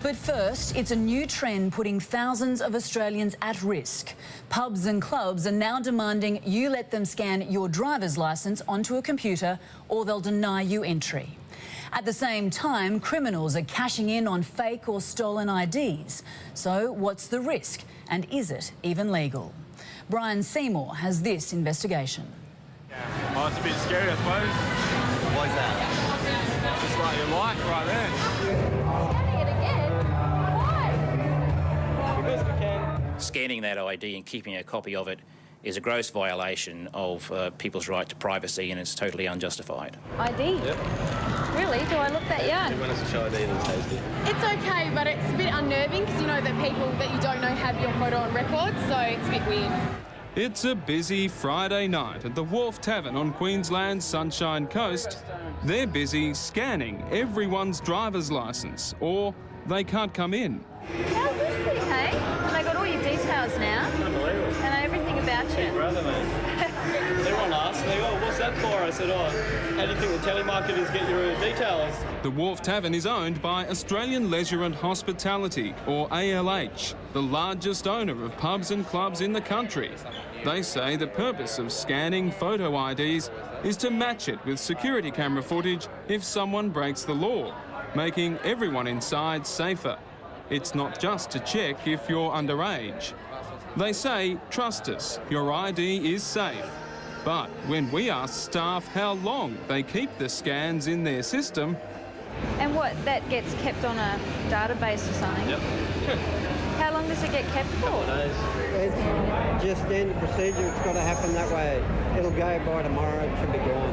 But first, it's a new trend putting thousands of Australians at risk. Pubs and clubs are now demanding you let them scan your driver's licence onto a computer or they'll deny you entry. At the same time, criminals are cashing in on fake or stolen IDs. So what's the risk, and is it even legal? Brian Seymour has this investigation. Oh, it's a bit scary, I suppose. Why is that? Just like your life right there. Scanning that ID and keeping a copy of it is a gross violation of people's right to privacy, and it's totally unjustified. ID? Yep. Really? Do I look that young? Everyone has to show ID these days. It's okay, but it's a bit unnerving because you know that people that you don't know have your photo on record, so it's a bit weird. It's a busy Friday night at the Wharf Tavern on Queensland's Sunshine Coast. They're busy scanning everyone's driver's licence, or they can't come in. How's this thing, hey? And I got all your details now. Unbelievable. And everything about you. Brother, mate. Everyone asked me, oh, what's that for? I said, oh, how do you think the telemarketers get your details? The Wharf Tavern is owned by Australian Leisure and Hospitality, or ALH, the largest owner of pubs and clubs in the country. They say the purpose of scanning photo IDs is to match it with security camera footage if someone breaks the law, making everyone inside safer. It's not just to check if you're underage. They say, trust us, your ID is safe. But when we ask staff how long they keep the scans in their system... And what, that gets kept on a database or something? Yep. How long does it get kept for? Days. It's just standard procedure. It's got to happen that way. It'll go by tomorrow. It should be gone.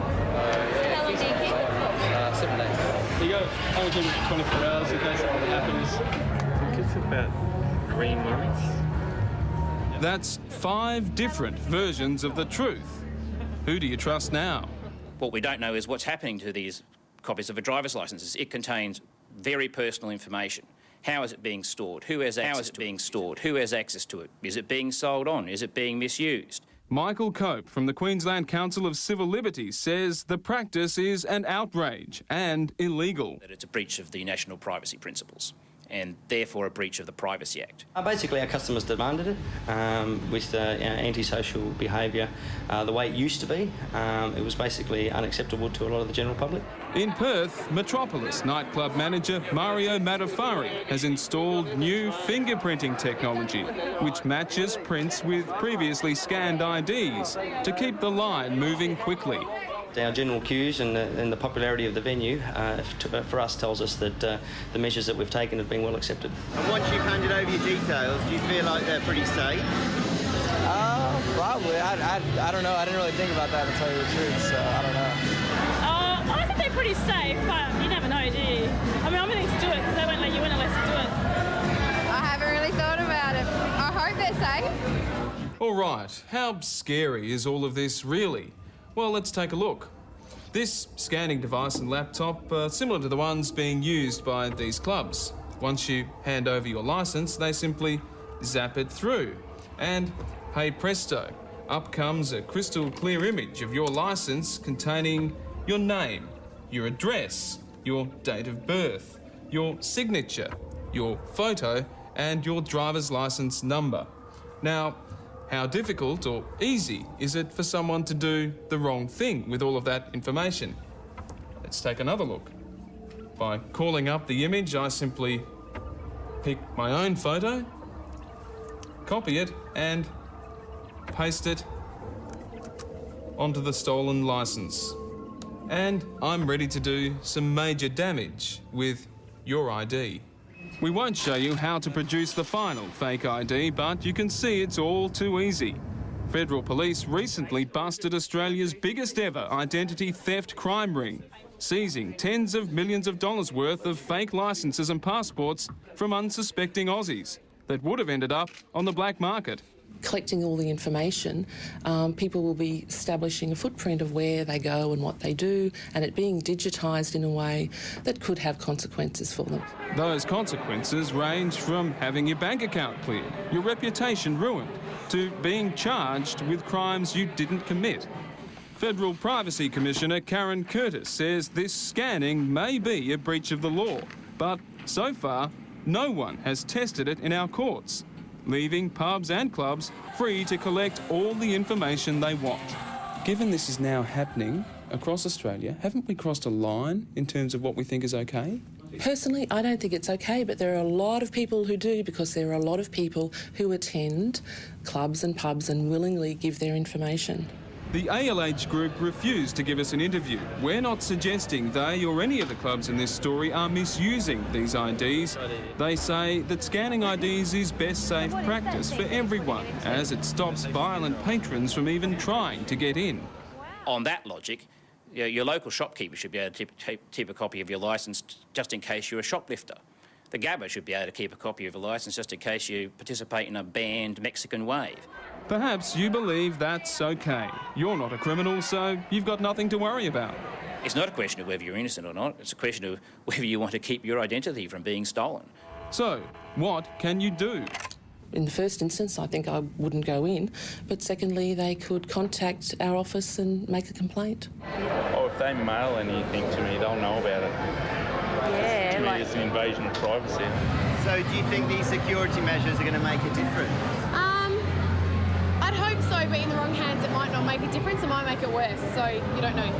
How long do you keep it for? 7 days. You go, only keep it for 24 hours in case something happens. I think it's about 3 months. That's 5 different versions of the truth. Who do you trust now? What we don't know is what's happening to these copies of a driver's licences. It contains very personal information. How is it being stored? Who has access to it? Who has access to it? Is it being sold on? Is it being misused? Michael Cope from the Queensland Council of Civil Liberties says the practice is an outrage and illegal. That it's a breach of the national privacy principles and therefore a breach of the Privacy Act. Basically, our customers demanded it with antisocial behaviour. The way it used to be, it was basically unacceptable to a lot of the general public. In Perth, Metropolis nightclub manager Mario Matafari has installed new fingerprinting technology, which matches prints with previously scanned IDs to keep the line moving quickly. Our general queues and the popularity of the venue for us tells us that the measures that we've taken have been well accepted. And once you've handed over your details, do you feel like they're pretty safe? Probably. I don't know. I didn't really think about that, to tell you the truth, so I don't know. I think they're pretty safe, but you never know, do you? I mean, I'm willing to do it because they won't let you in unless you do it. I haven't really thought about it. I hope they're safe. All right, how scary is all of this really? Well, let's take a look. This scanning device and laptop are similar to the ones being used by these clubs. Once you hand over your licence, they simply zap it through. And hey presto, up comes a crystal clear image of your licence containing your name, your address, your date of birth, your signature, your photo and your driver's licence number. Now, how difficult or easy is it for someone to do the wrong thing with all of that information? Let's take another look. By calling up the image, I simply pick my own photo, copy it and paste it onto the stolen licence. And I'm ready to do some major damage with your ID. We won't show you how to produce the final fake ID, but you can see it's all too easy. Federal Police recently busted Australia's biggest ever identity theft crime ring, seizing tens of millions of dollars worth of fake licences and passports from unsuspecting Aussies that would have ended up on the black market. Collecting all the information, people will be establishing a footprint of where they go and what they do, and it being digitised in a way that could have consequences for them. Those consequences range from having your bank account cleared, your reputation ruined, to being charged with crimes you didn't commit. Federal Privacy Commissioner Karen Curtis says this scanning may be a breach of the law, but so far, no one has tested it in our courts, leaving pubs and clubs free to collect all the information they want. Given this is now happening across Australia, haven't we crossed a line in terms of what we think is okay? Personally, I don't think it's okay, but there are a lot of people who do, because there are a lot of people who attend clubs and pubs and willingly give their information. The ALH group refused to give us an interview. We're not suggesting they or any of the clubs in this story are misusing these IDs. They say that scanning IDs is best safe practice for everyone, as it stops violent patrons from even trying to get in. On that logic, your local shopkeeper should be able to keep a copy of your licence just in case you're a shoplifter. The Gabba should be able to keep a copy of your licence just in case you participate in a banned Mexican wave. Perhaps you believe that's okay. You're not a criminal, so you've got nothing to worry about. It's not a question of whether you're innocent or not. It's a question of whether you want to keep your identity from being stolen. So, what can you do? In the first instance, I think I wouldn't go in, but secondly, they could contact our office and make a complaint. Oh, if they mail anything to me, they'll know about it. Yeah, To me, it's an invasion of privacy. So do you think these security measures are going to make a difference? I'd hope so, but in the wrong hands it might not make a difference, it might make it worse, so you don't know.